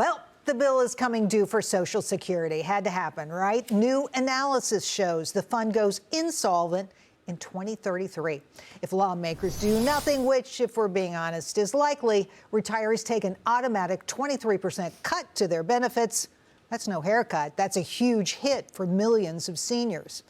Well, the bill is coming due for Social Security. Had to happen, right? New analysis shows the fund goes insolvent in 2033. If lawmakers do nothing, which, if we're being honest, is likely, retirees take an automatic 23% cut to their benefits. That's no haircut. That's a huge hit for millions of seniors.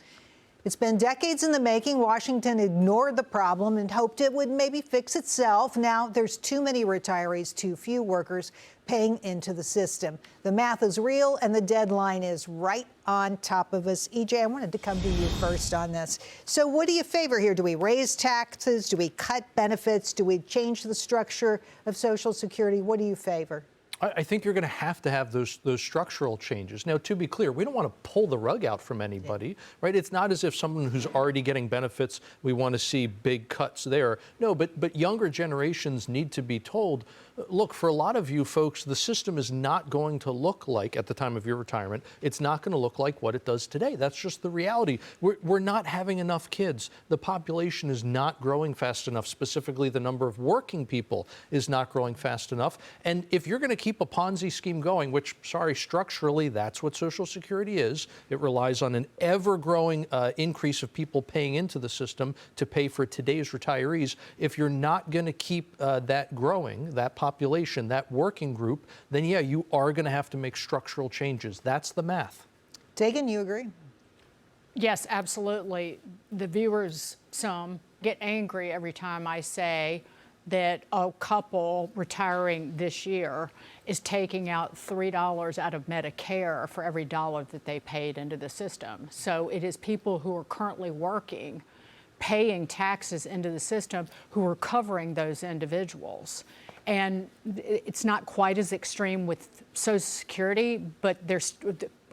It's been decades in the making. Washington ignored the problem and hoped it would maybe fix itself. Now there's too many retirees, too few workers paying into the system. The math is real and the deadline is right on top of us. EJ, I wanted to come to you first on this. So what do you favor here? Do we raise taxes? Do we cut benefits? Do we change the structure of Social Security? What do you favor? I think you're going to have those structural changes. Now, to be clear, we don't want to pull the rug out from anybody, right? It's not as if someone who's already getting benefits, we want to see big cuts there. No, but younger generations need to be told, look, for a lot of you folks, the system is not going to look like, at the time of your retirement, it's not going to look like what it does today. That's just the reality. We're not having enough kids. The population is not growing fast enough. Specifically, the number of working people is not growing fast enough. And if you're going to keep a Ponzi scheme going, which, sorry, structurally, that's what Social Security is. It relies on an ever-growing increase of people paying into the system to pay for today's retirees. If you're not going to keep that growing, that population, that working group, then yeah, you are going to have to make structural changes. That's the math. Dagan, you agree? Yes, absolutely. The viewers, some, get angry every time I say that a couple retiring this year is taking out $3 out of Medicare for every dollar that they paid into the system. So it is people who are currently working, paying taxes into the system, who are covering those individuals. And it's not quite as extreme with Social Security, but there's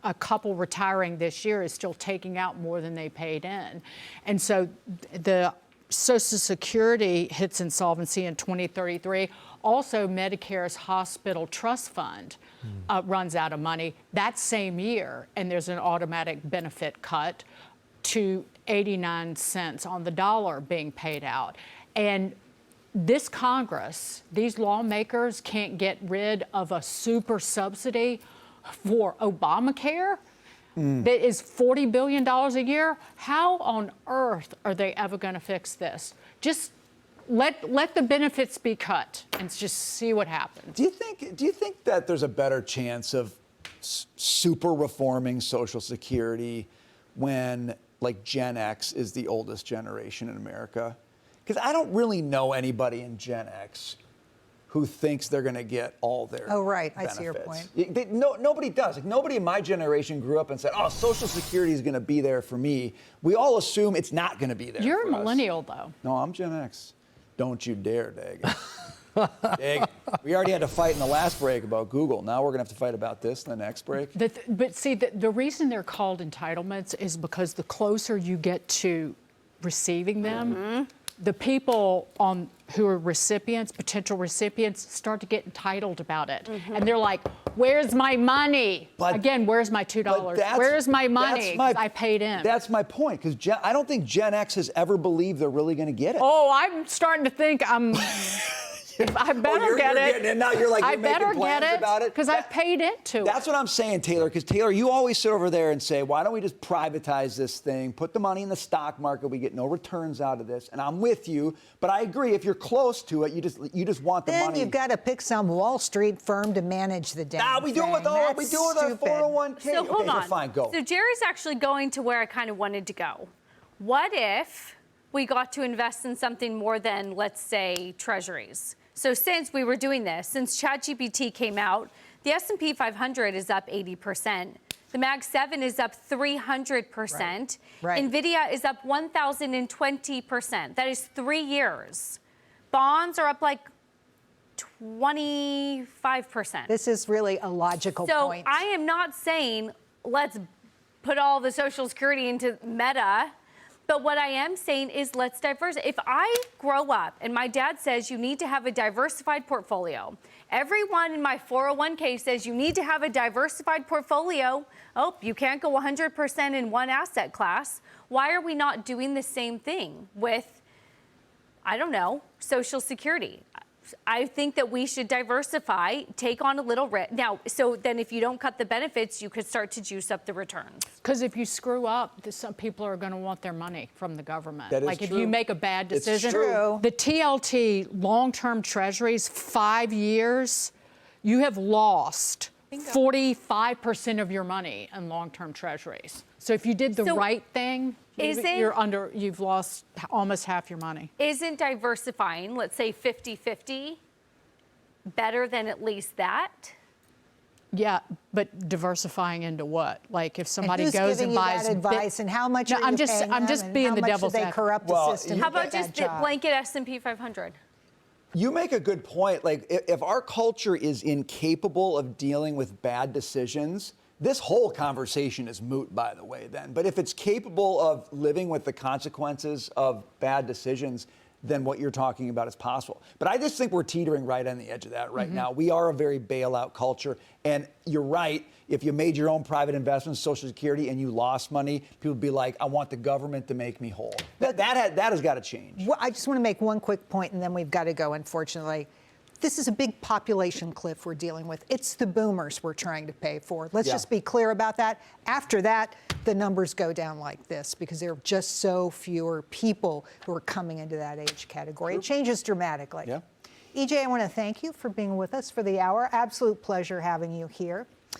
a couple retiring this year is still taking out more than they paid in. And so the Social Security hits insolvency in 2033. Also, Medicare's hospital trust fund runs out of money that same year, and there's an automatic benefit cut to 89 cents on the dollar being paid out. And this Congress, these lawmakers can't get rid of a super subsidy for Obamacare that is $40 billion a year. How on earth are they ever going to fix this? Just let the benefits be cut and just see what happens. Do you think that there's a better chance of super reforming Social Security when, like, Gen X is the oldest generation in America? Because I don't really know anybody in Gen X who thinks they're going to get all their benefits. I see your point. Nobody does. Like, nobody in my generation grew up and said, oh, Social Security is going to be there for me. We all assume it's not going to be there You're for a millennial, us. though. No, I'm Gen X. Don't you dare, Dag. We already had to fight in the last break about Google. Now we're going to have to fight about this in the next break. But see, the reason they're called entitlements is because the closer you get to receiving them, the people who are recipients, potential recipients, start to get entitled about it. And they're like, where's my money? Again, where's my $2? Where's my money? I paid in. That's my point, because I don't think Gen X has ever believed they're really going to get it. Oh, I'm starting to think I better get it. And now you're like, I better get it because I paid into it. That's what I'm saying, Taylor. Because Taylor, you always sit over there and say, why don't we just privatize this thing, put the money in the stock market, we get no returns out of this. And I'm with you, but I agree. If you're close to it, you just want the money. Then you've got to pick some Wall Street firm to manage the damn we do it with our 401k. So hold on. Fine, go. So Jerry's actually going to where I kind of wanted to go. What if we got to invest in something more than, let's say, treasuries? So since we were doing this, since ChatGPT came out, the S&P 500 is up 80%. The Mag 7 is up 300%. Right. NVIDIA is up 1,020%. That is 3 years. Bonds are up like 25%. This is really a logical point. So I am not saying let's put all the Social Security into Meta. But what I am saying is let's diversify. If I grow up and my dad says you need to have a diversified portfolio, everyone in my 401k says you need to have a diversified portfolio. Oh, you can't go 100% in one asset class. Why are we not doing the same thing with, I don't know, Social Security? I think that we should diversify, take on a little risk. Now, so then if you don't cut the benefits, you could start to juice up the returns. Because if you screw up, some people are going to want their money from the government. That is like if true. you make a bad It's decision, true. the TLT long-term treasuries, 5 years, you have lost 45% of your money in long-term treasuries. So if you did the So right thing, you've lost almost half your money. Isn't diversifying, let's say 50-50, better than at least that? Yeah, but diversifying into what? Like if somebody who's goes giving and you buys that advice, and how much No, are you I'm paying just them, being and the how much devil's do they advocate. corrupt Well, the system? How to about get just that the job? blanket S&P 500? You make a good point. Like, if our culture is incapable of dealing with bad decisions, this whole conversation is moot, by the way, then. But if it's capable of living with the consequences of bad decisions, then what you're talking about is possible. But I just think we're teetering right on the edge of that right now. We are a very bailout culture. And you're right. If you made your own private investments, Social Security, and you lost money, people would be like, I want the government to make me whole. That has got to change. Well, I just want to make one quick point, and then we've got to go, unfortunately. This is a big population cliff we're dealing with. It's the boomers we're trying to pay for. Let's just be clear about that. After that, the numbers go down like this because there are just so fewer people who are coming into that age category. It changes dramatically. Yeah. EJ, I want to thank you for being with us for the hour. Absolute pleasure having you here.